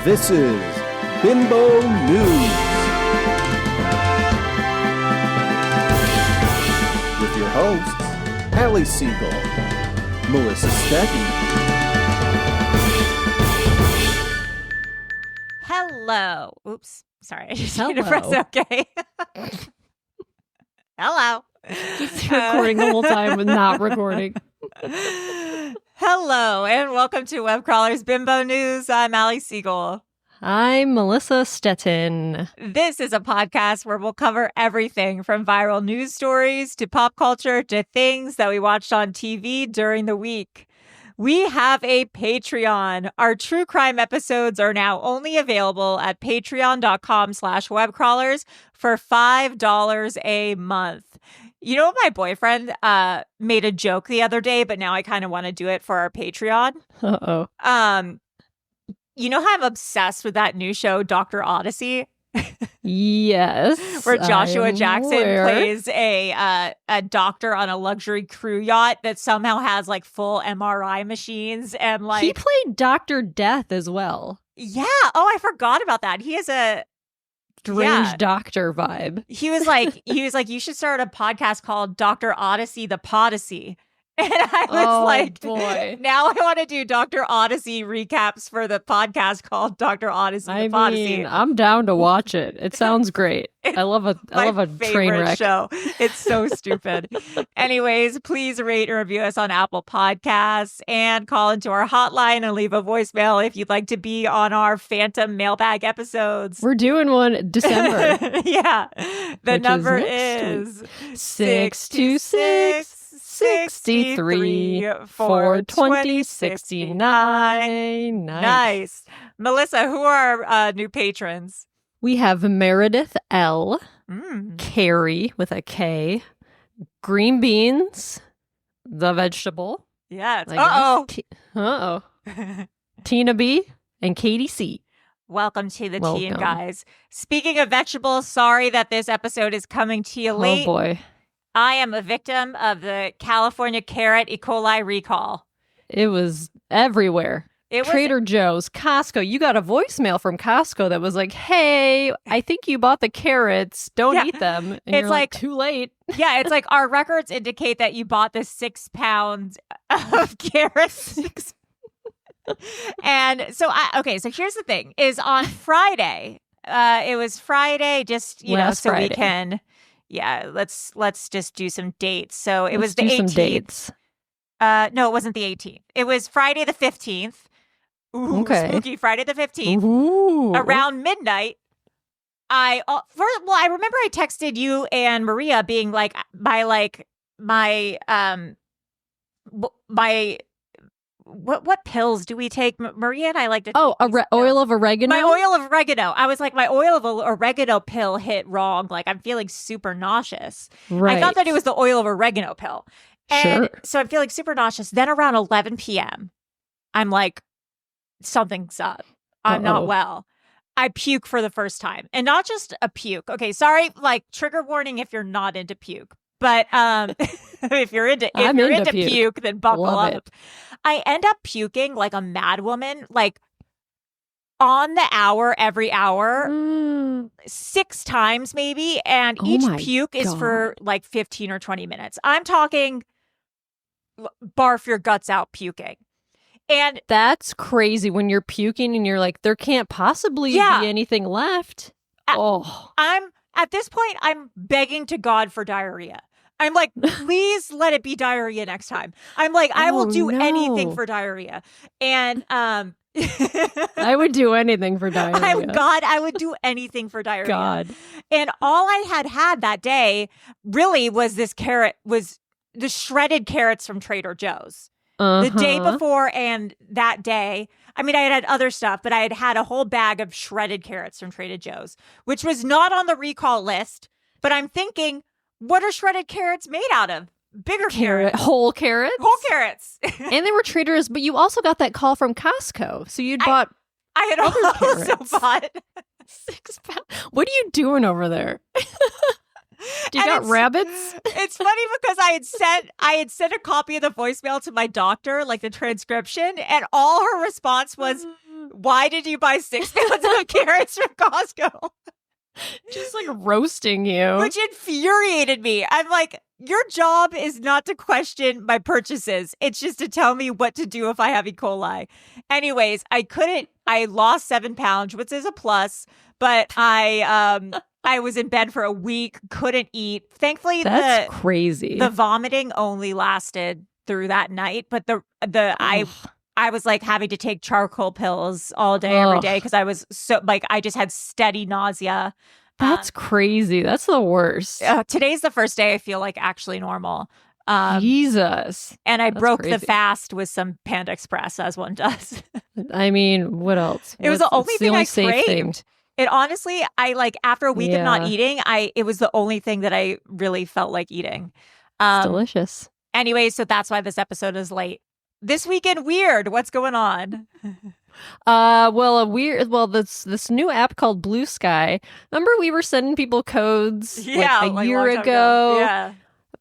This is Bimbo News with your hosts, Allie Siegel, Melissa Stecky. Hello. Oops. Sorry. I just need to press OK. Hello. Just recording the whole time with not recording. Hello, and welcome to Webcrawler's Bimbo News. I'm Allie Siegel. I'm Melissa Stettin. This is a podcast where we'll cover everything from viral news stories to pop culture to things that we watched on TV during the week. We have a Patreon. Our true crime episodes are now only available at patreon.com/webcrawlers for $5 a month. You know, my boyfriend made a joke the other day, but now I kind of want to do it for our Patreon. Uh-oh. You know how I'm obsessed with that new show, Dr. Odyssey? Yes. Where Joshua Jackson aware. plays a doctor on a luxury crew yacht that somehow has like full MRI machines and like... He played Dr. Death as well. Yeah. Oh, I forgot about that. He has a... Strange doctor vibe. He was like, you should start a podcast called Dr. Odyssey the Podyssey. And I was like, boy. Now I want to do Dr. Odyssey recaps for the podcast called Dr. Odyssey the Podyssey. I'm down to watch it. It sounds great. I love a train wreck show. It's so stupid. Anyways, please rate and review us on Apple Podcasts and call into our hotline and leave a voicemail if you'd like to be on our Phantom mailbag episodes. We're doing one December. Yeah. The number is is 626 63 420 69. Nice. Melissa, who are our new patrons? We have Meredith L, Carrie with a K, Green Beans, the vegetable. Yes. Uh-oh. Tina B and Katie C. Welcome to the team, guys. Speaking of vegetables, sorry that this episode is coming to you late. Oh, boy. I am a victim of the California carrot E-coli recall. It was everywhere. Trader Joe's, Costco. You got a voicemail from Costco that was like, hey, I think you bought the carrots. Don't eat them. And you're like, too late. Yeah, it's like our records indicate that you bought the 6 pounds of carrots. And so, so here's the thing, is on Friday, it was Friday, just, Last so Friday. we can... Yeah, let's just do some dates. So it was the 18th. Some dates. No, it wasn't the 18th. It was Friday the 15th. Ooh, okay. Spooky Friday the 15th. Ooh. Around midnight, I remember I texted you and Maria being like, what pills do we take? Maria and I like to take oil of oregano? My oil of oregano. I was like, my oil of oregano pill hit wrong. Like, I'm feeling super nauseous. Right. I thought that it was the oil of oregano pill. And sure. so I'm feeling super nauseous. Then around 11 p.m., I'm like, something's up. I'm not well. I puke for the first time. And not just a puke. Okay, sorry, like, trigger warning if you're not into puke. But if you're into puke, then buckle Love up. it. I end up puking like a mad woman, like on the hour, every hour, 6 times maybe. And each puke is for like 15 or 20 minutes. I'm talking barf your guts out puking. And that's crazy when you're puking and you're like, there can't possibly be anything left. At this point, I'm begging to God for diarrhea. I'm like, please let it be diarrhea next time. I'm like, I will do anything for diarrhea. And I would do anything for diarrhea. I would do anything for diarrhea. God. And all I had that day really was the shredded carrots from Trader Joe's. The day before and that day, I mean, I had other stuff, but I had a whole bag of shredded carrots from Trader Joe's, which was not on the recall list. But I'm thinking, what are shredded carrots made out of? Bigger carrots. Whole carrots? Whole carrots. And they were Trader's, but you also got that call from Costco. So you'd bought I had also bought 6 pounds. What are you doing over there? Do you got rabbits? It's funny because I had sent a copy of the voicemail to my doctor, like the transcription, and all her response was, Why did you buy 6 pounds of carrots from Costco? Just like roasting you. Which infuriated me. I'm like, your job is not to question my purchases. It's just to tell me what to do if I have E. coli. Anyways, I lost 7 pounds, which is a plus, but I was in bed for a week, couldn't eat. Thankfully, that's crazy. The vomiting only lasted through that night, but I was like having to take charcoal pills all day, every day, because I was so like, I just had steady nausea. That's crazy. That's the worst. Today's the first day I feel like actually normal. Jesus. And I broke the fast with some Panda Express, as one does. I mean, what else? It was the only thing I craved. It honestly, I like after a week of not eating, it was the only thing that I really felt like eating. It's delicious. Anyway, so that's why this episode is late. This weekend weird. What's going on? This new app called Blue Sky. Remember we were sending people codes like a year ago? Yeah.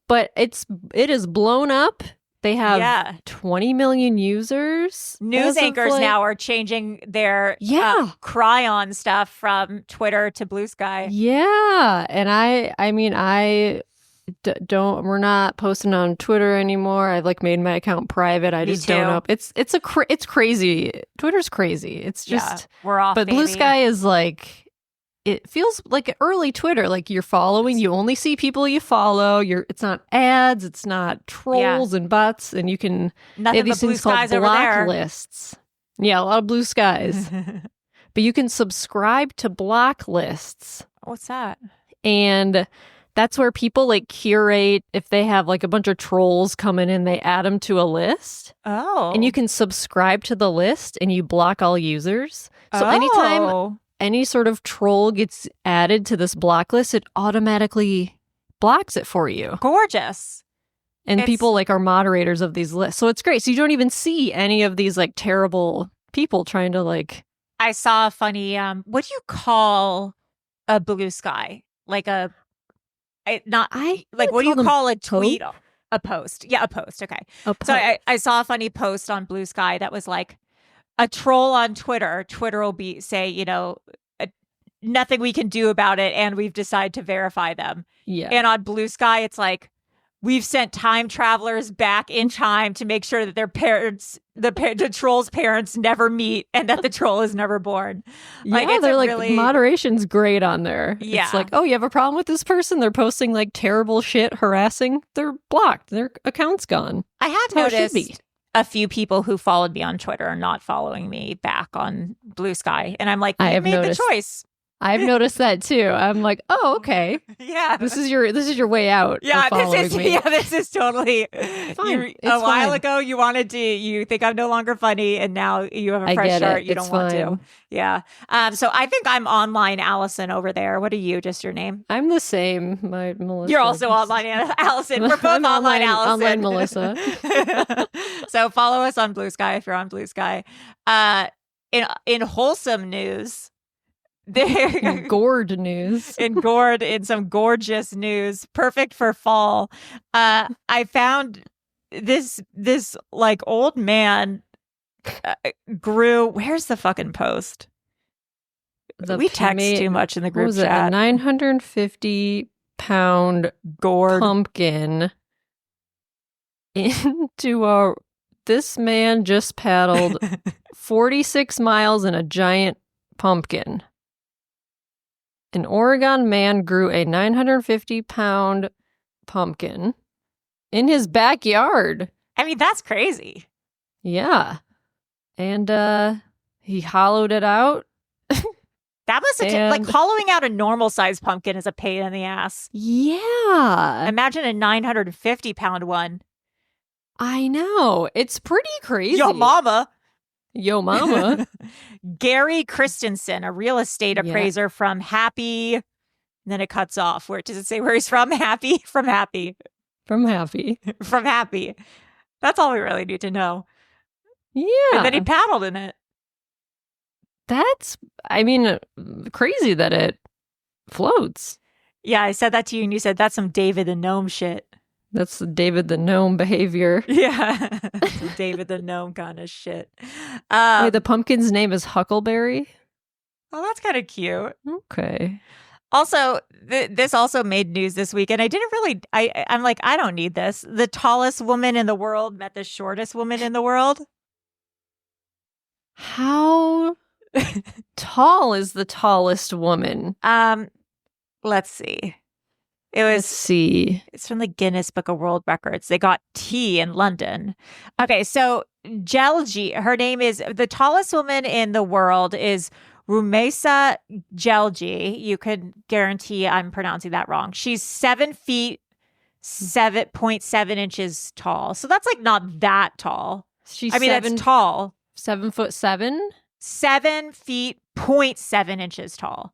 But it is blown up. They have 20 million users. News anchors now are changing their Cryon stuff from Twitter to Blue Sky. Yeah. And we're not posting on Twitter anymore. I've like made my account private. I just don't know. It's crazy. Twitter's crazy. It's just we're off. But baby. Blue Sky is like, it feels like early Twitter. Like you're following, you only see people you follow. It's not ads, it's not trolls and bots, and you can nothing have these but blue things called skies over block there. lists. Yeah, a lot of blue skies. But you can subscribe to block lists. What's that? And that's where people like curate if they have like a bunch of trolls coming in, they add them to a list. Oh. And you can subscribe to the list and you block all users. So anytime any sort of troll gets added to this block list, it automatically blocks it for you. Gorgeous. And people like are moderators of these lists. So it's great. So you don't even see any of these like terrible people trying to like. I saw a funny, what do you call a blue sky? Like what do you call a tweet? A post. Yeah, a post. Okay. So I saw a funny post on Blue Sky that was like, a troll on Twitter will say, nothing we can do about it, and we've decided to verify them. Yeah. And on Blue Sky, it's like, we've sent time travelers back in time to make sure that their parents, the troll's parents, never meet, and that the troll is never born. Yeah, they're like, really... moderation's great on there. Yeah. It's like, oh, you have a problem with this person? They're posting like terrible shit, harassing. They're blocked. Their account's gone. I had noticed a few people who followed me on Twitter are not following me back on Blue Sky. And I'm like, you made the choice. I've noticed that too. I'm like, oh, okay. Yeah. This is your way out. Yeah, this is totally fine. A while ago you think I'm no longer funny, and now you have a fresh start. You don't want to. Yeah. So I think I'm online Allison over there. What are you? Just your name? I'm the same. My Melissa. You're also online Allison. We're both online Allison. Online Melissa. So follow us on Blue Sky if you're on Blue Sky. In wholesome news. In gourd news. In some gorgeous news, perfect for fall. I found this like old man grew. Where's the fucking post? We text too much in the group chat. A 950-pound gourd pumpkin into this man just paddled 46 miles in a giant pumpkin. An Oregon man grew a 950-pound pumpkin in his backyard. I mean, that's crazy. Yeah. And he hollowed it out. That must have like hollowing out a normal-sized pumpkin is a pain in the ass. Yeah. Imagine a 950-pound one. I know. It's pretty crazy. Yo, mama. Gary Christensen, a real estate appraiser from Happy. And then it cuts off. Where does it say where he's from? Happy? From Happy. From Happy. From Happy. That's all we really need to know. Yeah. And then he paddled in it. That's, crazy that it floats. Yeah, I said that to you and you said that's some David the Gnome shit. That's the David the Gnome behavior. Yeah. David the Gnome kind of shit. Wait, the pumpkin's name is Huckleberry? Oh, that's kind of cute. Okay. Also, this also made news this week, and I didn't really, I'm like, I don't need this. The tallest woman in the world met the shortest woman in the world. How tall is the tallest woman? Let's see. It's from the Guinness Book of World Records. They got tea in London. Okay, so Jelji, her name is, the tallest woman in the world is Rumesa Jelji. You could guarantee I'm pronouncing that wrong. She's 7 feet, 7.7 inches tall. So that's like not that tall. That's tall. 7'7"? 7 feet, 0.7 inches tall.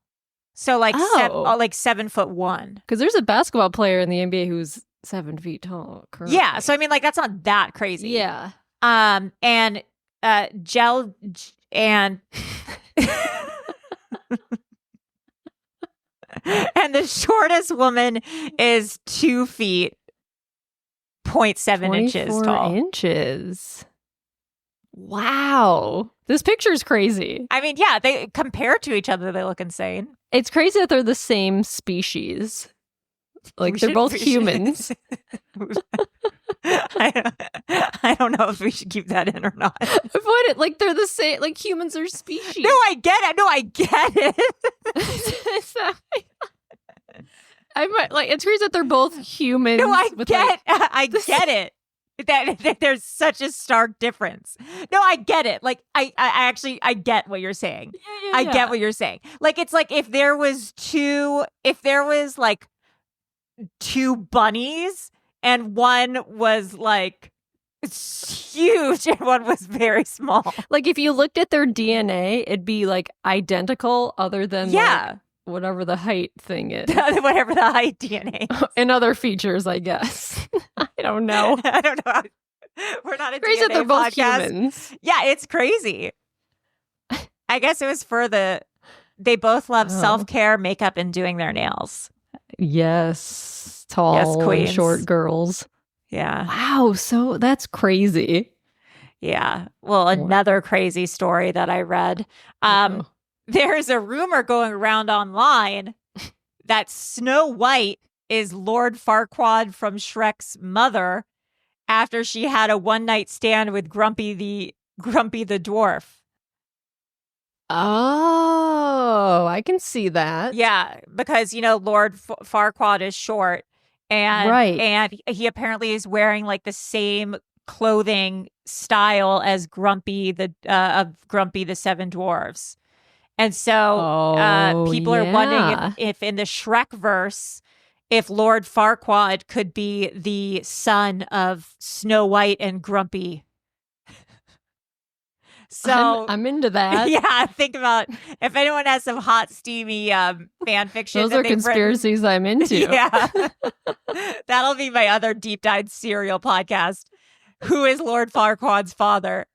So like, like 7'1". Because there's a basketball player in the NBA who's 7 feet tall. Currently. Yeah. So I mean, like, that's not that crazy. Yeah. And and the shortest woman is 2 feet, 0.7 inches tall. Inches. Wow. This picture's crazy. I mean, yeah, they compared to each other, they look insane. It's crazy that they're the same species. Like, they're both humans. I don't know if we should keep that in or not. Avoid it. Like, they're the same. Like, humans are species. No, I get it. No, I get it. It's crazy that they're both humans. No, I get it. That there's such a stark difference. No, I get it. Like, I actually get what you're saying. Yeah. I get what you're saying. Like, it's like if there was like two bunnies and one was like huge and one was very small. Like, if you looked at their DNA, it'd be like identical other than like, whatever the height thing is. Whatever the height DNA is. And other features, I guess. I don't know. I don't know. We're not a crazy DNA that they're both podcast. Humans. Yeah, it's crazy. I guess it was they both love self-care, makeup, and doing their nails. Yes. Tall, queens. Short girls. Yeah. Wow. So that's crazy. Yeah. Well, another crazy story that I read. There's a rumor going around online that Snow White is Lord Farquaad from Shrek's mother after she had a one-night stand with Grumpy the dwarf. Oh, I can see that. Yeah, because, Lord Farquaad is short. And he apparently is wearing like the same clothing style as Grumpy the Seven Dwarfs. And so people are wondering if in the Shrek verse, if Lord Farquaad could be the son of Snow White and Grumpy. So I'm into that. Yeah, think about if anyone has some hot, steamy fan fiction. Those are conspiracies I'm into. Yeah. That'll be my other deep dive serial podcast. Who is Lord Farquaad's father?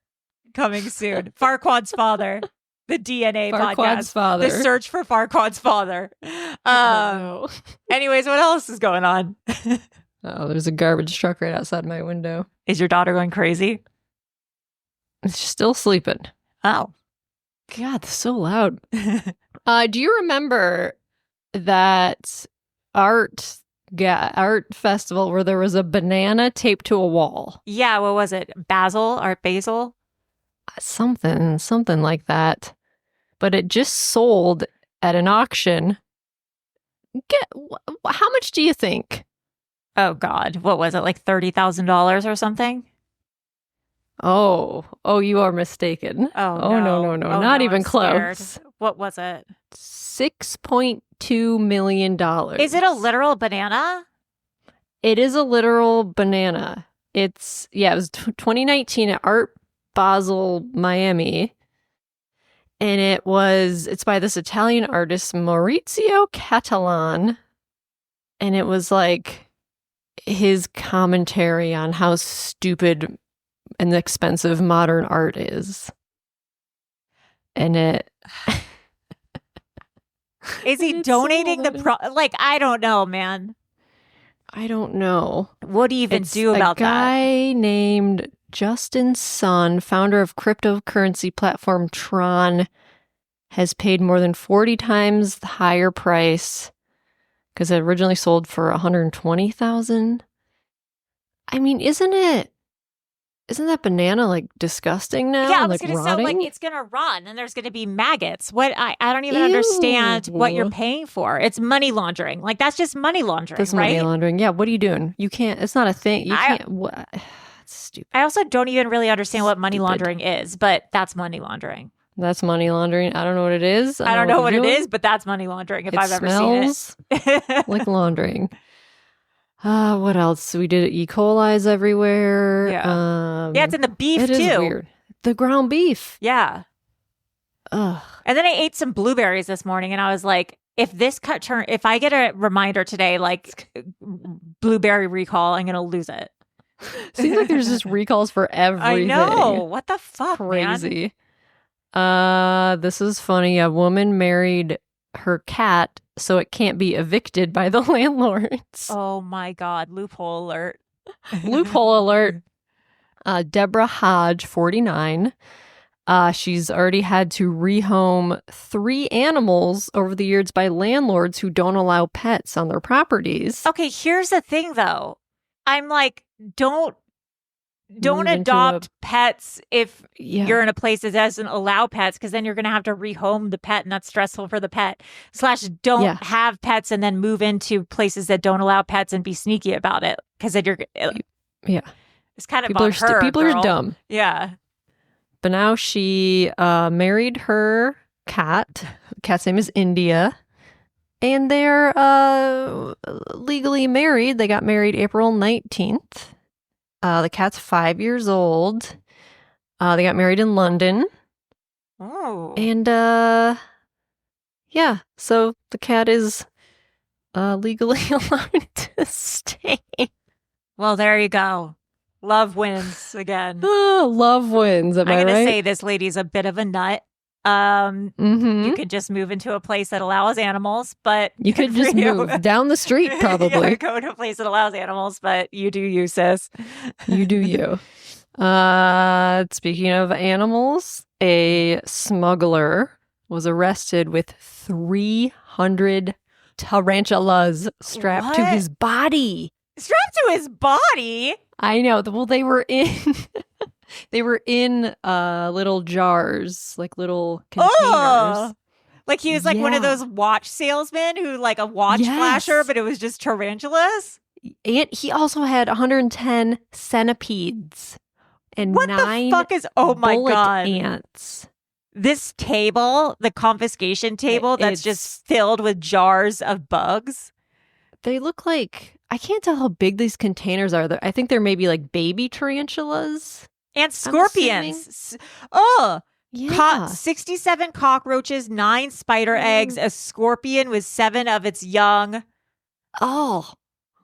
Coming soon. Farquaad's father. The DNA Farquaad's podcast. father. The search for Farquaad's father. Anyways, what else is going on? There's a garbage truck right outside my window. Is your daughter going crazy? She's still sleeping. Oh. God, that's so loud. Do you remember that art festival where there was a banana taped to a wall? Yeah, what was it? Art Basel? Something like that. But it just sold at an auction. How much do you think? Oh, God. What was it? Like $30,000 or something? Oh, you are mistaken. Oh no. Not even close. Scared. What was it? $6.2 million. Is it a literal banana? It is a literal banana. It was 2019 at Art Basel, Miami. And it's by this Italian artist, Maurizio Catalan. And it was like his commentary on how stupid and expensive modern art is. And is he donating I don't know, man. I don't know. What do you even do about that? A guy named Justin Sun, founder of cryptocurrency platform Tron, has paid more than 40 times the higher price because it originally sold for $120,000. I mean, isn't that banana like disgusting now? Yeah, I was like gonna say like it's gonna run and there's gonna be maggots. What I don't even understand what you're paying for. It's money laundering. Like that's just money laundering, that's right? Money laundering. Yeah. What are you doing? You can't. It's not a thing. You can't. What? It's stupid. I also don't even really understand what money laundering is, but that's money laundering. That's money laundering. I don't know what it is. I don't know what it is, but that's money laundering if I've ever seen it. Like laundering. What else? We did E. coli's everywhere. Yeah. Yeah, it's in the beef it too. Is weird. The ground beef. Yeah. Ugh. And then I ate some blueberries this morning and I was like, if I get a reminder today, like blueberry recall, I'm going to lose it. Seems like there's just recalls for everything. I know. What the fuck, Crazy. Man? This is funny. A woman married her cat so it can't be evicted by the landlords. Oh my God. Loophole alert. Loophole alert. Deborah Hodge, 49. She's already had to rehome 3 animals over the years by landlords who don't allow pets on their properties. Okay, here's the thing though. I'm like, don't adopt pets if you're in a place that doesn't allow pets, because then you're going to have to rehome the pet and that's stressful for the pet. / don't have pets and then move into places that don't allow pets and be sneaky about it, because then you're it's kind of people are dumb. Yeah. But now she married her cat. The cat's name is India. And they're legally married. They got married April 19th. The cat's 5 years old. They got married in London. Oh. And yeah, so the cat is legally allowed to stay. Well, there you go. Love wins again. Love wins. Am I right? I'm going to say this lady's a bit of a nut. You could just move into a place that allows animals, but you could just move down the street, probably. Yeah, go to a place that allows animals, but you do you, sis. You do you. Speaking of animals, a smuggler was arrested with 300 tarantulas strapped to his body. Strapped to his body? I know. Well, they were in little jars, like little containers. Oh! Like he was like one of those watch salesmen who like a watch flasher, but it was just tarantulas. And he also had 110 centipedes and what 9 the fuck is? Oh my God! Ants. This table, the confiscation table, that's just filled with jars of bugs. They look like, I can't tell how big these containers are. I think they're maybe like baby tarantulas. And scorpions. Oh, yeah. 67 cockroaches, 9 spider eggs, a scorpion with 7 of its young. Oh.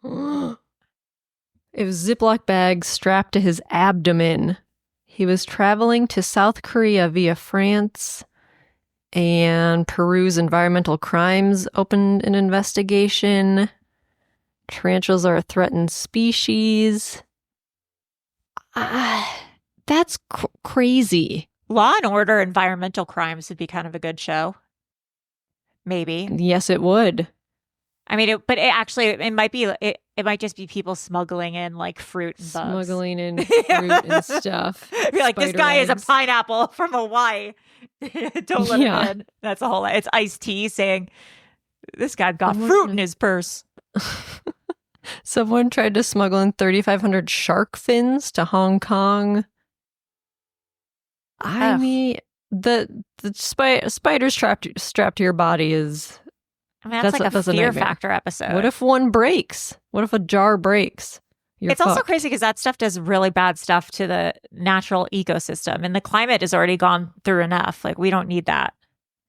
It was Ziploc bags strapped to his abdomen. He was traveling to South Korea via France, and Peru's environmental crimes opened an investigation. Tarantulas are a threatened species. That's crazy. Law and Order environmental crimes would be kind of a good show. Maybe. Yes, it would. I mean, it might be, it might just be people smuggling in like fruit and bugs. Smuggling in fruit and stuff. Be like, this guy is a pineapple from Hawaii. Don't let him in. That's a whole, it's iced tea saying, this guy got fruit in his purse. Someone tried to smuggle in 3,500 shark fins to Hong Kong. I mean, the spiders strapped to your body is... I mean, that's like a Fear Factor episode. What if one breaks? What if a jar breaks? It's also crazy because that stuff does really bad stuff to the natural ecosystem. And the climate has already gone through enough. Like, we don't need that.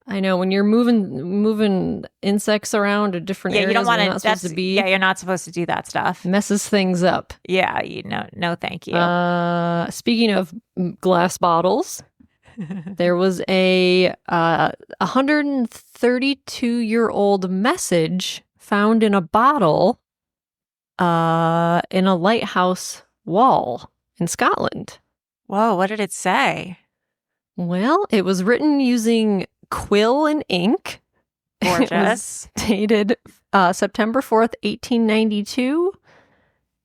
I know, when you're moving insects around to different areas, you don't want to. Supposed to be. Yeah, you're not supposed to do that stuff. Messes things up. Yeah, no, thank you. Speaking of glass bottles, there was a 132-year-old message found in a bottle in a lighthouse wall in Scotland. Whoa, what did it say? Well, it was written using quill and ink. Gorgeous. It was dated September 4th, 1892.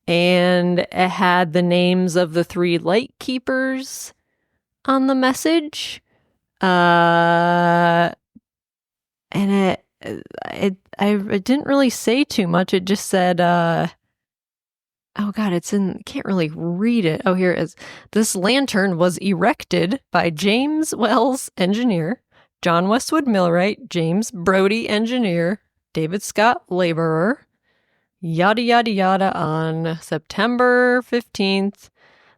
And it had the names of the 3 light keepers on the message. And it didn't really say too much. It just said, oh God, can't really read it. Oh, here it is. This lantern was erected by James Wells, engineer, John Westwood millwright, James Brodie, engineer, David Scott, laborer, yada, yada, yada, on September 15th.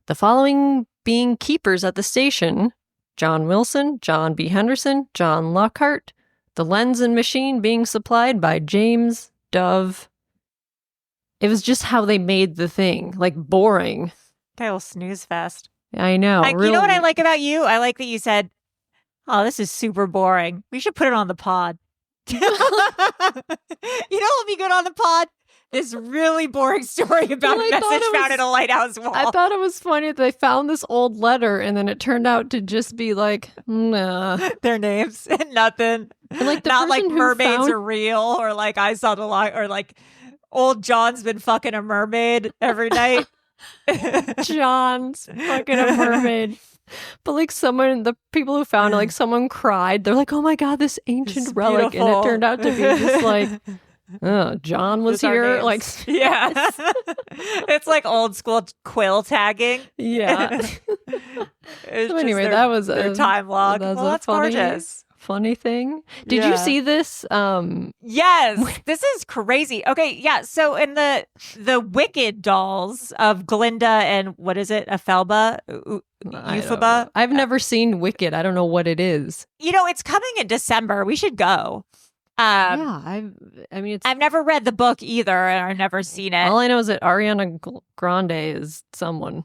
The following being keepers at the station: John Wilson, John B. Henderson, John Lockhart. The lens and machine being supplied by James Dove. It was just how they made the thing, like boring. Okay, well, snooze fest. I know. You know what I like about you? I like that you said, oh, this is super boring. We should put it on the pod. You know what would be good on the pod? This really boring story about a message found in a lighthouse wall. I thought it was funny that they found this old letter and then it turned out to just be like, nah. Their names and nothing. And like not like mermaids are real, or like I saw the light, or like old John's been fucking a mermaid every night. John's fucking a mermaid. But like the people who found it, like someone cried. They're like, oh my God, this ancient relic. Beautiful. And it turned out to be just like, oh, John was here. Like, yeah. It's like old school quill tagging. Yeah. So anyway, that was their time log. That's gorgeous. Funny thing. Did you see this? Yes, this is crazy. Okay, yeah. So in the Wicked dolls of Glinda and what is it, Ephelba, Euphaba? I've never seen Wicked. I don't know what it is. You know, it's coming in December. We should go. I mean, I've never read the book either, and I've never seen it. All I know is that Ariana Grande is someone.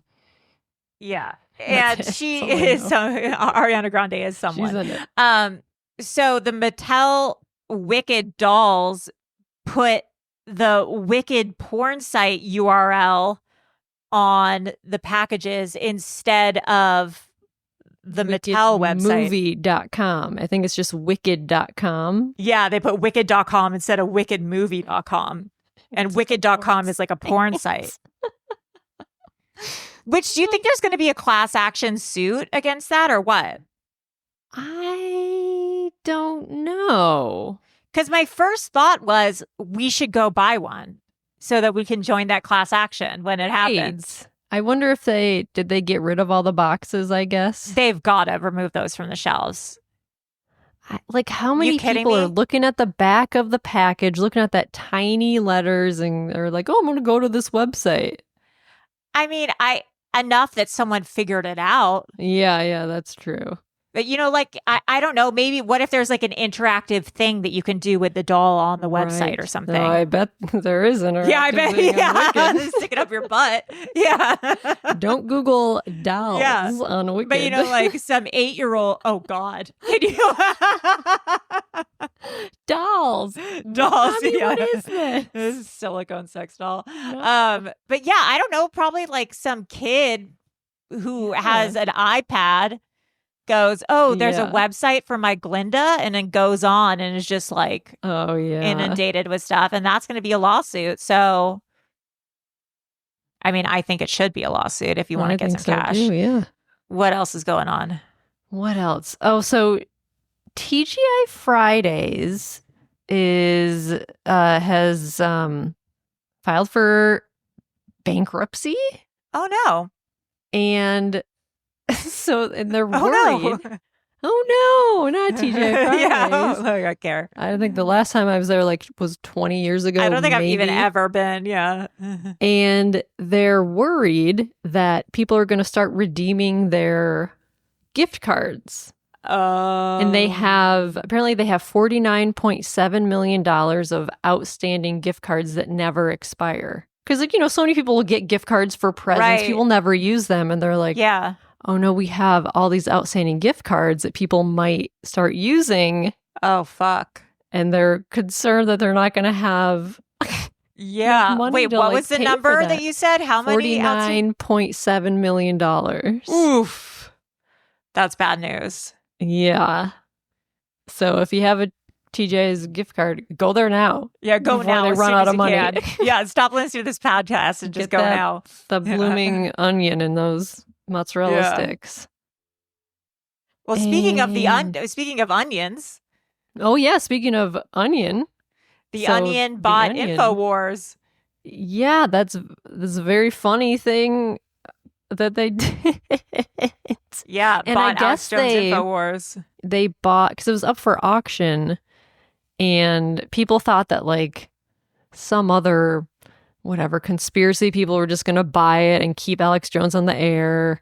Yeah, and she is Ariana Grande is someone. She's in it. So the Mattel Wicked dolls put the Wicked porn site URL on the packages instead of the Mattel website. Movie.com. I think it's just wicked.com. Yeah, they put wicked.com instead of wickedmovie.com. And wicked.com is like a porn site. Which, do you think there's going to be a class action suit against that or what? I don't know. Because my first thought was we should go buy one so that we can join that class action when it happens. I wonder if did they get rid of all the boxes, I guess? They've got to remove those from the shelves. Like, how many people are looking at the back of the package, looking at that tiny letters, and they're like, oh, I'm going to go to this website. I mean, enough that someone figured it out. Yeah, that's true. But, you know, like, I don't know, maybe what if there's like an interactive thing that you can do with the doll on the website or something? No, I bet there is interactive. Yeah, I bet. Yeah, stick it up your butt. Yeah. Don't Google dolls on Wicked. But, you know, like some 8-year-old, oh God. Can you? Dolls. Mommy, what is this? This is silicone sex doll. No. But yeah, I don't know, probably like some kid who has an iPad goes, oh, there's a website for my Glinda, and then goes on and is just like, oh yeah, inundated with stuff, and that's going to be a lawsuit. So, I mean, I think it should be a lawsuit if you want to get some cash. Too, yeah. What else is going on? What else? Oh, so TGI Fridays has filed for bankruptcy. Oh no! And they're worried. Oh no! Oh no, not TGI Fridays. Yeah, I don't care. I think the last time I was there was 20 years ago. I don't think maybe. I've even ever been. Yeah. And they're worried that people are going to start redeeming their gift cards. And they have $49.7 million of outstanding gift cards that never expire. Because, like, you know, so many people will get gift cards for presents. Right. People never use them. And they're like, yeah. Oh no, we have all these outstanding gift cards that people might start using. Oh, fuck. And they're concerned that they're not going to have Yeah. money Wait, to, what like, was the pay for number that that. you said? How many? $49.7 million. Oof. That's bad news. Yeah. So if you have a TJ's gift card, go there now. Yeah, go before now. they as run soon out as of you money. can. Yeah, stop listening to this podcast and just Get go that- now. The blooming onion and those mozzarella Yeah. sticks. Well, speaking And- of onions, Oh yeah, speaking of onion. the So, onion the bought Onion. InfoWars. Yeah, that's a very funny thing that they did. Yeah, And bought I guess Alex Jones they- InfoWars. They bought, because it was up for auction, and people thought that like some other whatever conspiracy people were just gonna buy it and keep Alex Jones on the air.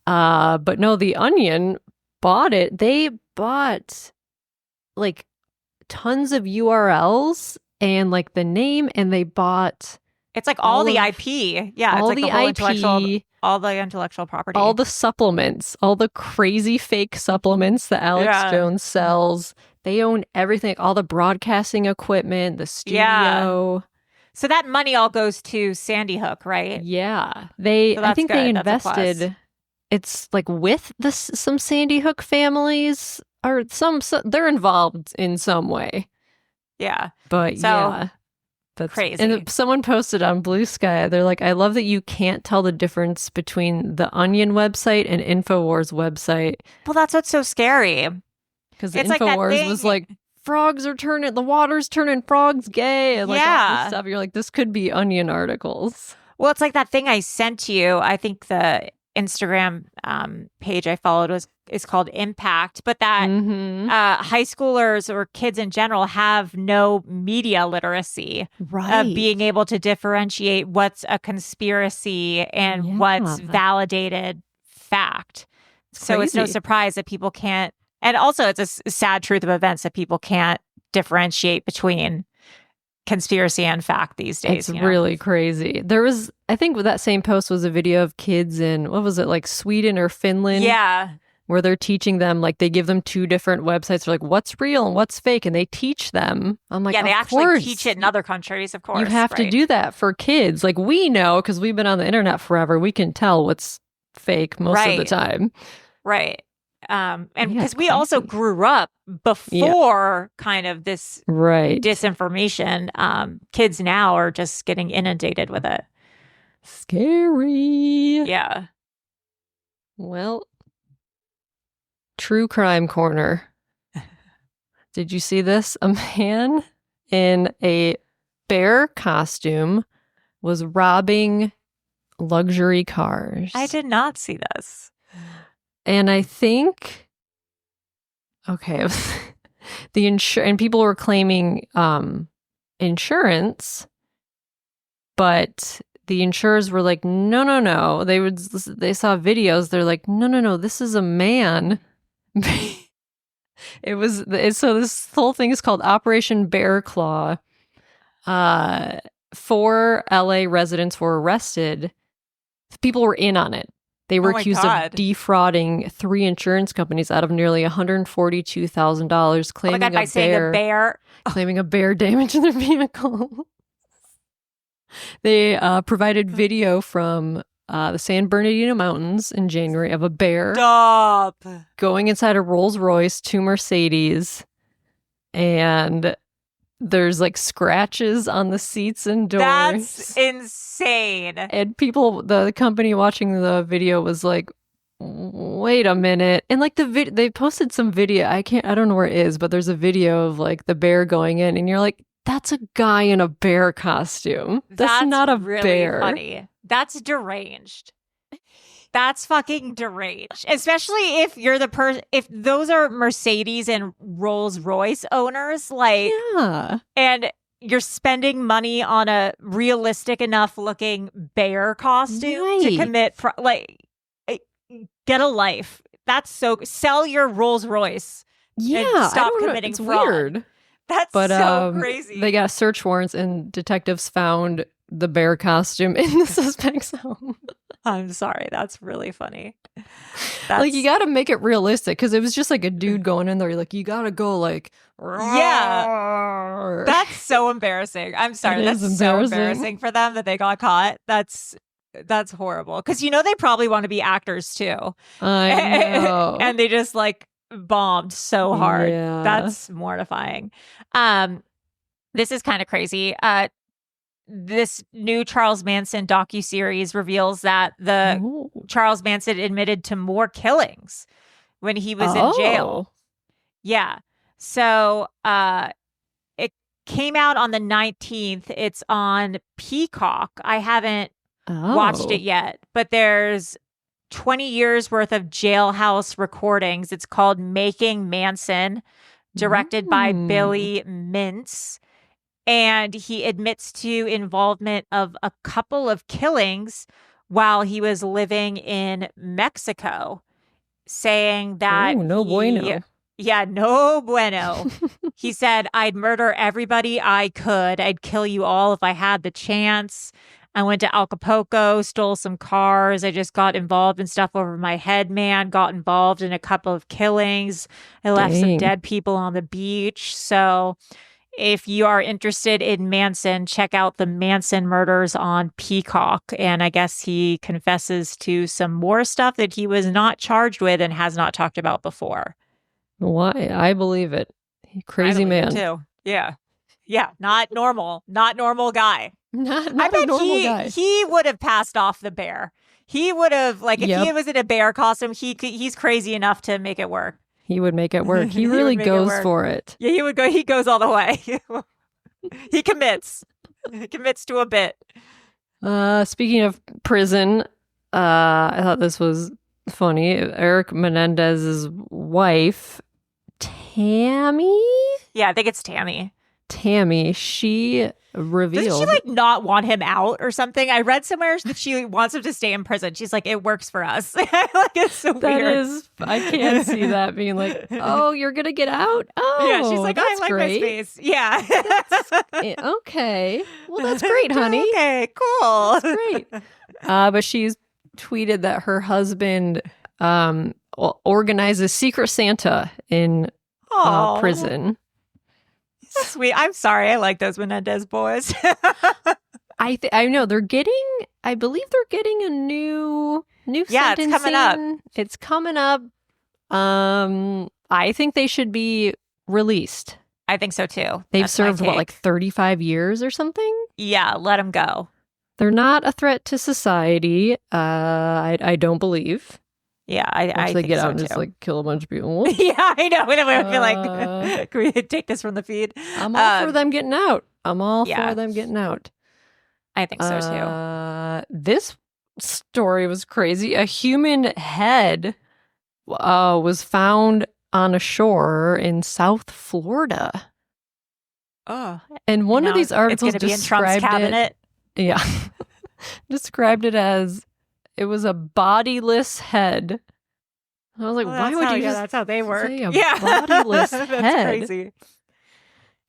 But no, the Onion bought it. They bought like tons of URLs and like the name, and they bought It's like all the of- IP. Yeah, all it's like the whole IP, all the intellectual property. all the supplements, all the crazy fake supplements that Alex Yeah. Jones sells. They own everything, all the broadcasting equipment, the studio. So that money all goes to Sandy Hook, right? Yeah. So I that's think they good. That's a plus. invested, it's like with some Sandy Hook families, or they're involved in some way. Yeah. But So, yeah. That's crazy. And someone posted on Blue Sky, they're like, I love that you can't tell the difference between the Onion website and InfoWars website. Well, that's what's so scary. Because the It's like that InfoWars was thing- like, frogs are turning, the water's turning frogs gay, and like all Yeah. this stuff. You're like, this could be Onion articles. Well, it's like that thing I sent to you. I think the Instagram page I followed is called Impact, but that Mhm. high schoolers or kids in general have no media literacy of being able to differentiate what's a conspiracy and Yeah. what's validated fact. So it's no crazy. surprise that people can't. And also, it's a sad truth of events that people can't differentiate between conspiracy and fact these days. It's you know? really crazy. There was, I think with that same post was a video of kids in, what was it, like Sweden or Finland? Yeah. Where they're teaching them, like they give them two different websites. They're like, what's real and what's fake? And they teach them. I'm like, Yeah, they of actually course. teach it in other countries, of course. You have to right. do that for kids. Like we know, because we've been on the internet forever, we can tell what's fake most of the Right. time. Right. And Yeah, because we also crazy. grew up before kind of this Right. disinformation, kids now are just getting inundated with it. Scary. Yeah. Well, true crime corner. Did you see this? A man in a bear costume was robbing luxury cars. I did not see this. And I think, okay, the and people were claiming insurance, but the insurers were like, no. They saw videos. They're like, no. This is a man. So this whole thing is called Operation Bear Claw. 4 LA residents were arrested. People were in on it. They were Oh my accused God. of defrauding 3 insurance companies out of nearly $142,000, Oh claiming my God, by saying a bear. claiming a bear damaged their vehicle. They provided video from the San Bernardino Mountains in January of a bear Stop. going inside a Rolls Royce, 2 Mercedes, and there's like scratches on the seats and doors. That's insane. And people, the company watching the video was like, wait a minute. And like they posted some video. I don't know where it is, but there's a video of like the bear going in, and you're like, that's a guy in a bear costume. That's not a really bear. funny. That's deranged. That's fucking deranged. Especially if you're the person, if those are Mercedes and Rolls Royce owners, like, Yeah. and you're spending money on a realistic enough looking bear costume to Right. commit, get a life. That's so, sell your Rolls Royce. Yeah. stop I don't know. committing It's fraud. weird. That's But so crazy. they got search warrants, and detectives found the bear costume in the suspect's home. I'm sorry. That's really funny. Like, you got to make it realistic because it was just like a dude going in there. You're like, you got to go like, yeah. That's so embarrassing. I'm sorry. That's so embarrassing for them that they got caught. That's horrible. Because they probably want to be actors too. I know. And they just like bombed so hard. Yeah. That's mortifying. This is kind of crazy. This new Charles Manson docuseries reveals that Charles Manson admitted to more killings when he was in jail. Yeah. So it came out on the 19th. It's on Peacock. I haven't watched it yet, but there's 20 years worth of jailhouse recordings. It's called Making Manson, directed by Billy Mintz. And he admits to involvement of a couple of killings while he was living in Mexico, saying that no bueno. Yeah, no bueno. He said, I'd murder everybody I could. I'd kill you all if I had the chance. I went to Acapulco, stole some cars. I just got involved in stuff over my head, man. Got involved in a couple of killings. I left some dead people on the beach. So if you are interested in Manson, check out the Manson murders on Peacock. And I guess he confesses to some more stuff that he was not charged with and has not talked about before. Why? I believe it. Crazy man. Too. Yeah. Yeah. Not normal. Not normal guy. Not I bet a normal guy. He would have passed off the bear. He would have, like, if he was in a bear costume, he's crazy enough to make it work. He would make it work. He really goes for it. Yeah, he would go. He goes all the way. He commits. He commits to a bit. Speaking of prison, I thought this was funny. Eric Menendez's wife, Tammy? Yeah, I think it's Tammy. She revealed. Doesn't she like not want him out or something? I read somewhere that she wants him to stay in prison. She's like, it works for us. Like, it's so weird. I can't see that being like, oh, you're gonna get out. Oh, yeah. She's like, I like great. my space. Yeah. Okay. Well, that's great, honey. Okay, cool. That's great. But she's tweeted that her husband organizes Secret Santa in prison. Sweet. I'm sorry. I like those Menendez boys. I know I believe they're getting a new sentencing. It's coming up. It's coming up. I think they should be released. I think so too. They've served like 35 years or something? Yeah, let them go. They're not a threat to society. I don't believe. Yeah, I they think get so out and too. just like kill a bunch of people. Yeah, I know. And I feel like, can we take this from the feed? I'm all for them getting out. I'm all for them getting out. I think so too. This story was crazy. A human head was found on a shore in South Florida. Oh, and one of these articles be in Trump's cabinet. Yeah, described it as it was a bodiless head. I was like, why would you? That's how they work. Say a bodiless head. That's crazy.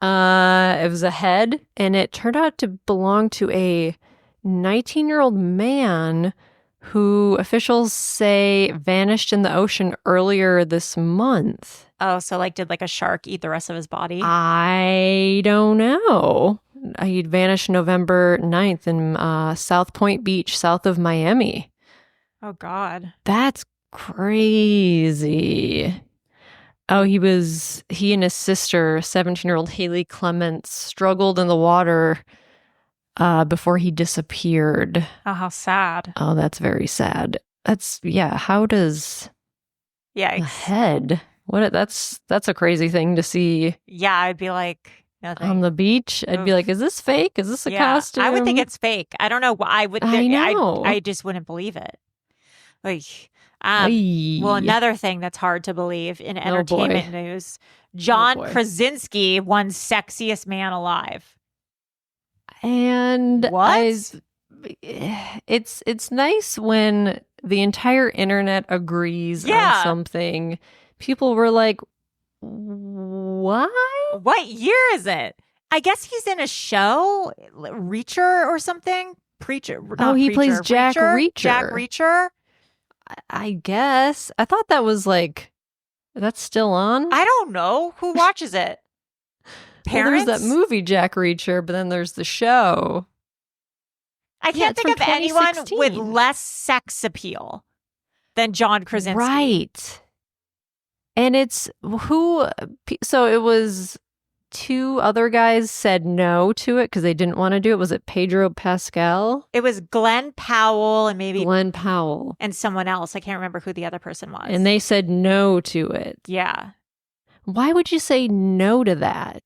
It was a head, and it turned out to belong to a 19-year-old man who officials say vanished in the ocean earlier this month. Oh, so like did like a shark eat the rest of his body? I don't know. He'd vanished November 9th in South Point Beach, south of Miami. Oh, God. That's crazy. Oh, he and his sister, 17-year-old Haley Clements, struggled in the water before he disappeared. Oh, how sad. Oh, that's very sad. How does a head? That's a crazy thing to see. Yeah, I'd be like, nothing. On the beach. I'd be like, is this fake? Is this a costume? I would think it's fake. I don't know. I know. I just wouldn't believe it. Like, well, another thing that's hard to believe in entertainment news, John Krasinski won Sexiest Man Alive. And what? It's nice when the entire internet agrees on something. People were like, what? What year is it? I guess he's in a show, Reacher or something. Preacher. Oh, he plays Jack Reacher. Jack Reacher. I guess. I thought that was like, that's still on? I don't know. Who watches it? Parents? Well, there's that movie Jack Reacher, but then there's the show. I can't think of anyone with less sex appeal than John Krasinski. Right. And it's who, so it was two other guys said no to it because they didn't want to do it. Was it Pedro Pascal? It was Glenn Powell and maybe Glenn Powell. And someone else. I can't remember who the other person was. And they said no to it. Yeah. Why would you say no to that?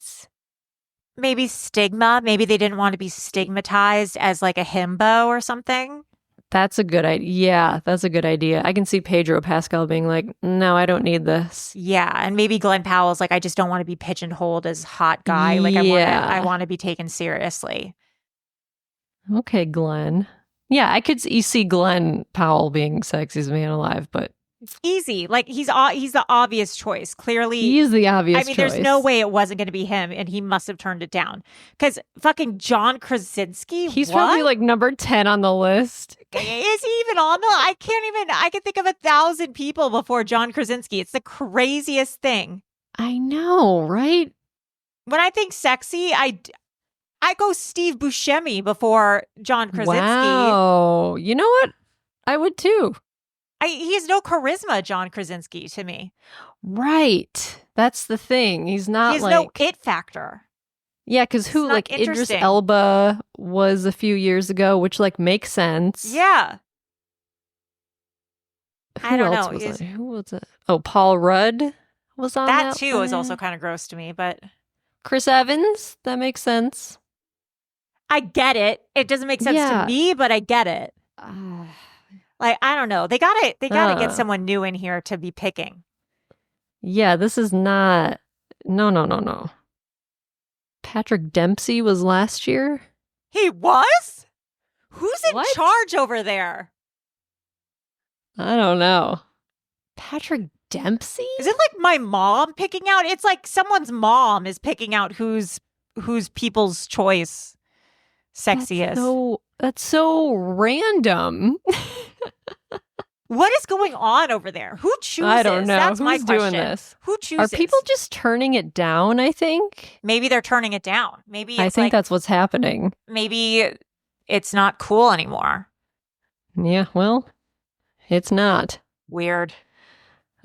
Maybe stigma. Maybe they didn't want to be stigmatized as like a himbo or something. That's a good idea. Yeah, that's a good idea. I can see Pedro Pascal being like, no, I don't need this. Yeah. And maybe Glenn Powell's like, I just don't want to be pigeonholed as hot guy. Like, I want to be taken seriously. Okay, Glenn. Yeah, I could see Glenn Powell being sexiest man alive, but easy. Like he's the obvious choice. Clearly, he's the obvious choice. I mean, there's no way it wasn't going to be him, and he must have turned it down. Because fucking John Krasinski, he's probably like number 10 on the list. Is he even on the? I can think of 1,000 people before John Krasinski. It's the craziest thing. I know, right? When I think sexy, I go Steve Buscemi before John Krasinski. Wow. You know what? I would too. He has no charisma, John Krasinski, to me. Right. That's the thing. He's not He has no it factor. Yeah, because who, like, Idris Elba was a few years ago, which, like, makes sense. Yeah. I don't know. Who was it? Oh, Paul Rudd was on that. That, too, is also kind of gross to me, but... Chris Evans? That makes sense. I get it. It doesn't make sense to me, but I get it. Like, I don't know. They gotta get someone new in here to be picking. Yeah, this is not... No. Patrick Dempsey was last year? He was? Who's in charge over there? I don't know. Patrick Dempsey? Is it like my mom picking out? It's like someone's mom is picking out who's people's choice sexiest. That's so random. What is going on over there? Who chooses? I don't know. That's my Who's question. doing this? Who chooses? Are people just turning it down, I think? Maybe they're turning it down. Maybe I think that's what's happening. Maybe it's not cool anymore. Yeah, well, it's not. Weird.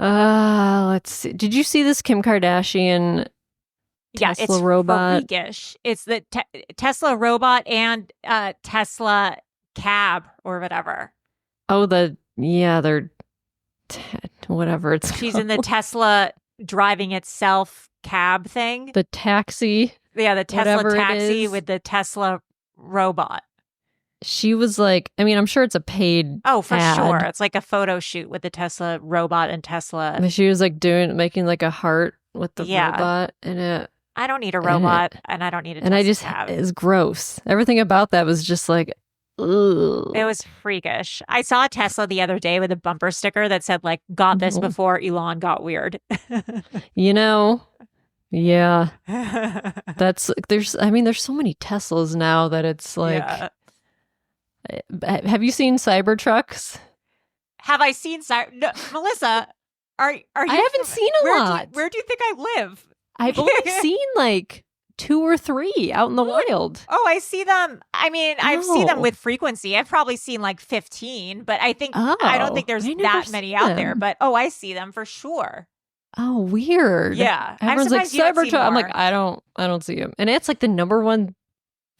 Let's see. Did you see this Kim Kardashian Tesla robot? Freakish. It's the Tesla robot and Tesla cab or whatever. Oh, they're whatever it's She's called. in the Tesla driving itself cab thing. The taxi. Yeah, the Tesla whatever taxi with the Tesla robot. She was like, I mean, I'm sure it's a paid ad. Sure. It's like a photo shoot with the Tesla robot and Tesla. And she was like making like a heart with the robot in it. I don't need a robot and I don't need a Tesla cab. It's gross. Everything about that was just like, ugh. It was freakish. I saw a Tesla the other day with a bumper sticker that said like, got this before Elon got weird. You know, yeah. There's so many Teslas now that it's like, yeah. Have you seen Cybertrucks? Have I seen no, Melissa, are you? I haven't seen a lot. Where do you think I live? I've only seen like 2 or 3 out in the wild. Oh, I see them. I mean, I've seen them with frequency. I've probably seen like 15, but I don't think there's that many out there. But I see them for sure. Oh, weird. Yeah. Everyone's like Cybertruck. I'm like, I don't see them. And it's like the number 1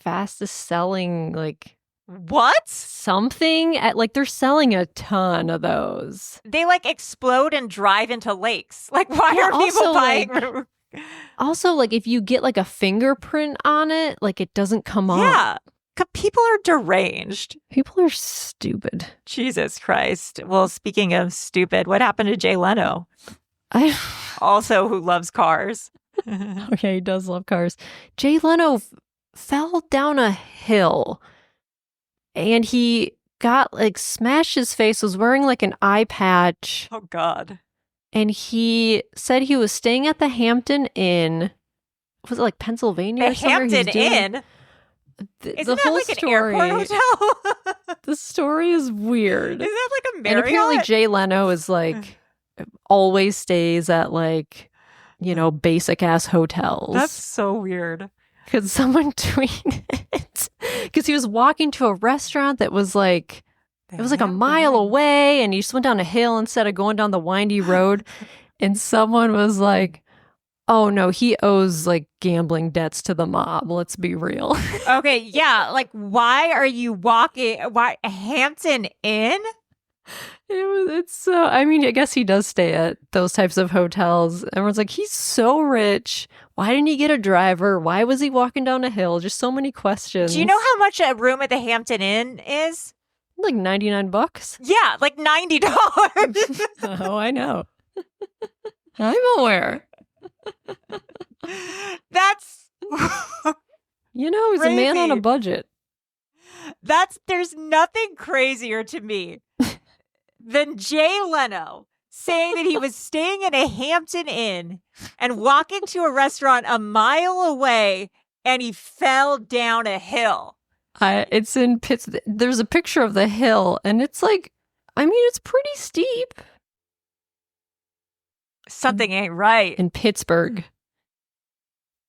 fastest selling like what? Something at like they're selling a ton of those. They like explode and drive into lakes. Like why are people buying Also, like, if you get, like, a fingerprint on it, like, it doesn't come off. Yeah. People are deranged. People are stupid. Jesus Christ. Well, speaking of stupid, what happened to Jay Leno? Also, who loves cars. Okay, he does love cars. Jay Leno fell down a hill. And he got, like, smashed his face, was wearing, like, an eye patch. Oh, God. And he said he was staying at the Hampton Inn. Was it like Pennsylvania or somewhere? Hampton Inn? Isn't the that whole like story, an airport hotel? the story is weird. Isn't that like a And Marriott? apparently Jay Leno is like always stays at like, basic ass hotels. That's so weird. Because someone tweeted because he was walking to a restaurant that was like, it was like a mile away, and you just went down a hill instead of going down the windy road. And someone was like, oh no, he owes like gambling debts to the mob. Let's be real. Okay, yeah. Like, why are you walking? Why Hampton Inn? It's so, I mean, I guess he does stay at those types of hotels. Everyone's like, he's so rich. Why didn't he get a driver? Why was he walking down a hill? Just so many questions. Do you know how much a room at the Hampton Inn is? Like $99. Yeah, like $90. Oh, I know. I'm aware. That's he's a man on a crazy. budget. There's nothing crazier to me than Jay Leno saying that he was staying in a Hampton Inn and walking to a restaurant a mile away and he fell down a hill. It's in Pittsburgh. There's a picture of the hill, and it's like, I mean, it's pretty steep. Something ain't right. In Pittsburgh.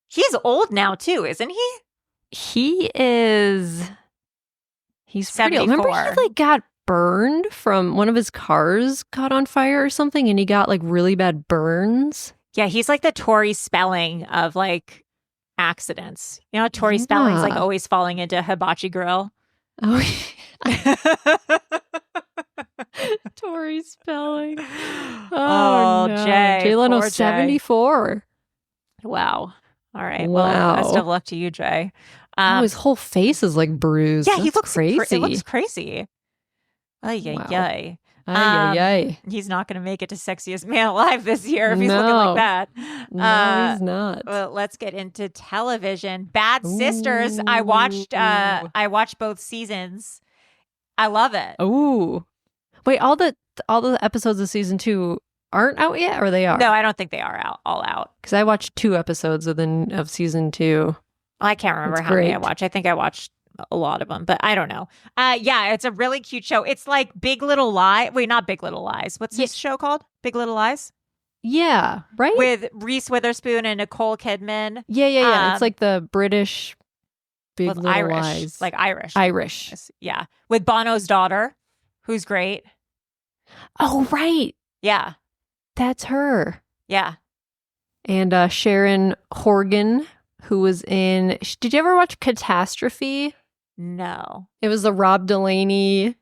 He's old now, too, isn't he? He is. He's pretty old. 74. Remember he got burned from one of his cars caught on fire or something, and he got really bad burns? Yeah, he's like the Tori Spelling of accidents. Tori Spelling's always falling into Hibachi Grill. Oh, Tori Spelling. Oh no. Jay Leno's 74. Wow. All right. Wow. Well, best of luck to you, Jay. His whole face is bruised. Yeah, That's he looks crazy. It looks crazy. Ay, Wow. ay, ay. He's not going to make it to Sexiest Man Alive this year if he's looking like that. No, he's not. Well, let's get into television. Bad Sisters. I watched both seasons. I love it. Ooh. Wait, all the episodes of season 2 aren't out yet, or they are? No, I don't think they are all out. Because I watched 2 episodes of season 2. I can't remember how many I watched. I think I watched a lot of them, but I don't know. Yeah, it's a really cute show. It's like Big Little Lies. Wait, not Big Little Lies. What's this show called? Big Little Lies? Yeah, right? With Reese Witherspoon and Nicole Kidman. Yeah. It's like the British Big Little Irish, Lies. like Irish. Irish. Yeah. With Bono's daughter, who's great. Oh, right. Yeah. That's her. Yeah. And Sharon Horgan, who was in... Did you ever watch Catastrophe? No. It was the Rob Delaney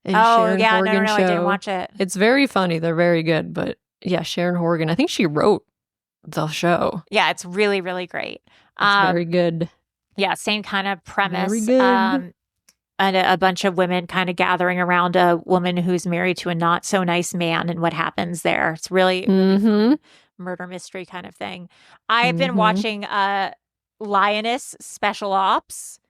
and Sharon Horgan no, show. I didn't watch it. It's very funny. They're very good. But yeah, Sharon Horgan. I think she wrote the show. Yeah, it's really, really great. It's very good. Yeah, same kind of premise. Very good. And a bunch of women kind of gathering around a woman who's married to a not so nice man and what happens there. It's really, really fun murder mystery kind of thing. I've been watching Lioness Special Ops.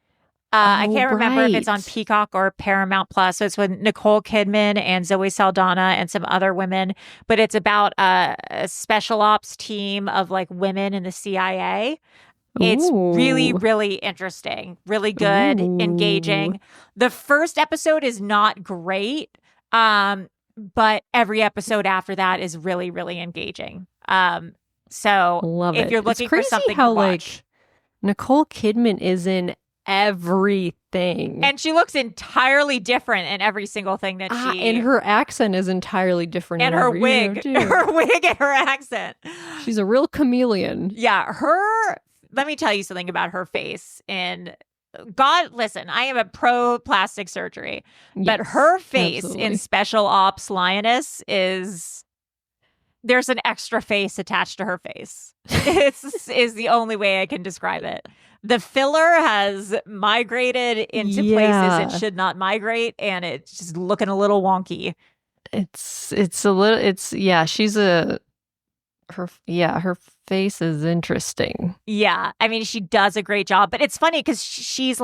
I can't remember if it's on Peacock or Paramount Plus. So it's with Nicole Kidman and Zoe Saldana and some other women. But it's about a special ops team of women in the CIA. It's really, really interesting, really good, engaging. The first episode is not great, but every episode after that is really, really engaging. So Love if it. you're looking for something how, to watch. Nicole Kidman is in everything. And she looks entirely different in every single thing that she... And her accent is entirely different. And her wig. Her wig and her accent. She's a real chameleon. Yeah, let me tell you something about her face. And God, listen, I am a pro plastic surgery, but her face in Special Ops Lioness there's an extra face attached to her face. Is the only way I can describe it. The filler has migrated into places it should not migrate, and it's just looking a little wonky. Her face is interesting. Yeah. I mean, she does a great job, but it's funny because she's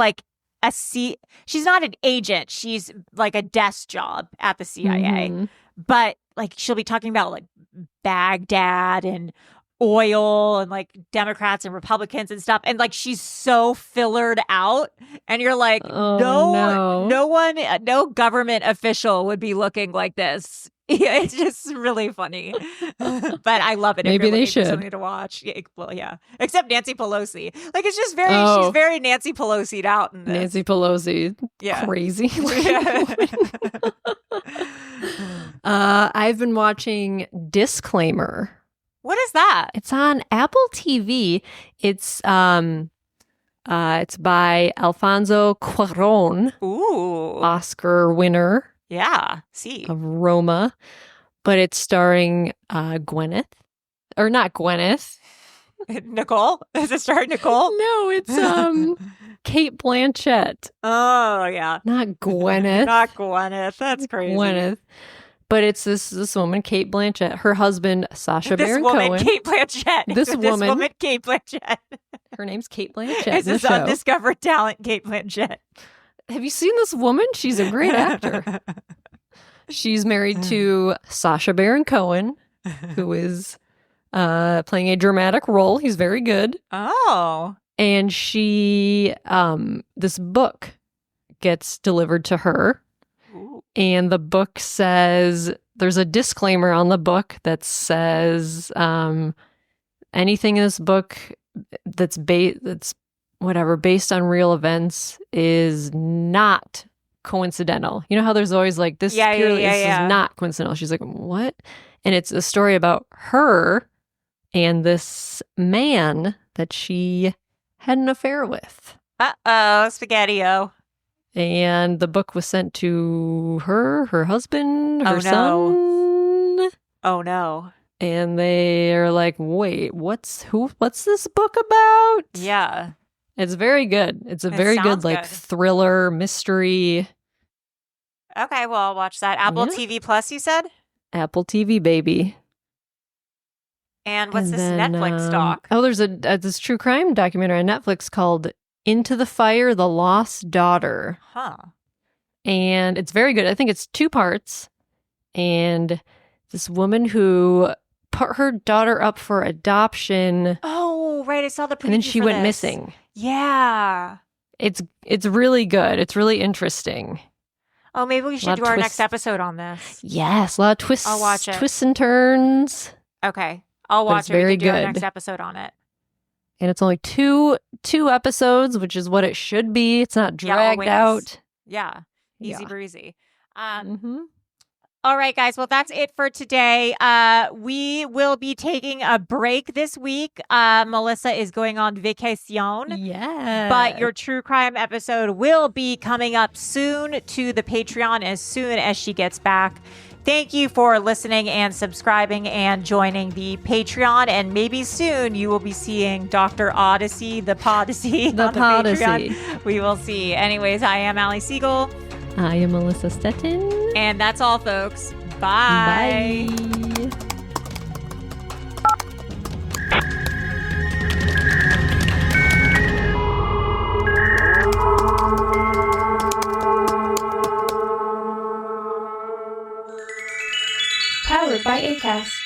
she's not an agent. She's like a desk job at the CIA, but she'll be talking about Baghdad and oil and like Democrats and Republicans and stuff. And like she's so fillered out. And you're like, no government official would be looking like this. Yeah, it's just really funny. But I love it. Maybe they should. Something to watch. Yeah, well, yeah. Except Nancy Pelosi. Like it's just she's very Nancy Pelosi'd out in this. Nancy Pelosi. Yeah. Crazy. I've been watching Disclaimer. What is that? It's on Apple TV. It's by Alfonso Cuarón. Ooh. Oscar winner. Yeah. See. Of Roma. But it's starring Gwyneth. Or not Gwyneth. Nicole? Is it starring Nicole? No, it's Kate Blanchett. Oh, yeah. Not Gwyneth. Not Gwyneth. That's crazy. Gwyneth. But it's this woman, Kate Blanchett. Her husband, Sacha Baron Cohen. Kate Blanchett. This woman, Kate Blanchett. Her name's Kate Blanchett. It's this undiscovered talent, Kate Blanchett. Have you seen this woman? She's a great actor. She's married to Sacha Baron Cohen, who is playing a dramatic role. He's very good. Oh. And she, this book gets delivered to her. Ooh. And the book says, there's a disclaimer on the book that says anything in this book that's based on real events is not coincidental. You know how there's always like this this is not coincidental. She's like, what? And it's a story about her and this man that she had an affair with. Uh-oh, spaghetti-o. And the book was sent to her husband, her son. Oh no. And they are like, wait, what's this book about? Yeah. It's very good. It's a very good, like, thriller, mystery. Okay, well, I'll watch that. Apple TV Plus, you said? Apple TV, baby. And what's this Netflix doc? There's this true crime documentary on Netflix called Into the Fire, The Lost Daughter. Huh. And it's very good. I think it's 2 parts. And this woman who put her daughter up for adoption. Oh, right. I saw the preview. And then she went this. missing. Yeah. It's really good. It's really interesting. Oh, maybe we should do our next episode on this. Yes, a lot of twists. I'll watch it. Twists and turns. Okay. I'll watch it. We can do our next episode on it. And it's only two episodes, which is what it should be. It's not dragged out. Yeah. Easy breezy. All right, guys. Well, that's it for today. We will be taking a break this week. Melissa is going on vacation. Yeah. But your true crime episode will be coming up soon to the Patreon as soon as she gets back. Thank you for listening and subscribing and joining the Patreon. And maybe soon you will be seeing Dr. Odyssey, the Podyssey. The Podyssey. We will see. Anyways, I am Allie Siegel. I am Melissa Stettin. And that's all, folks. Bye. Bye. Powered by Acast.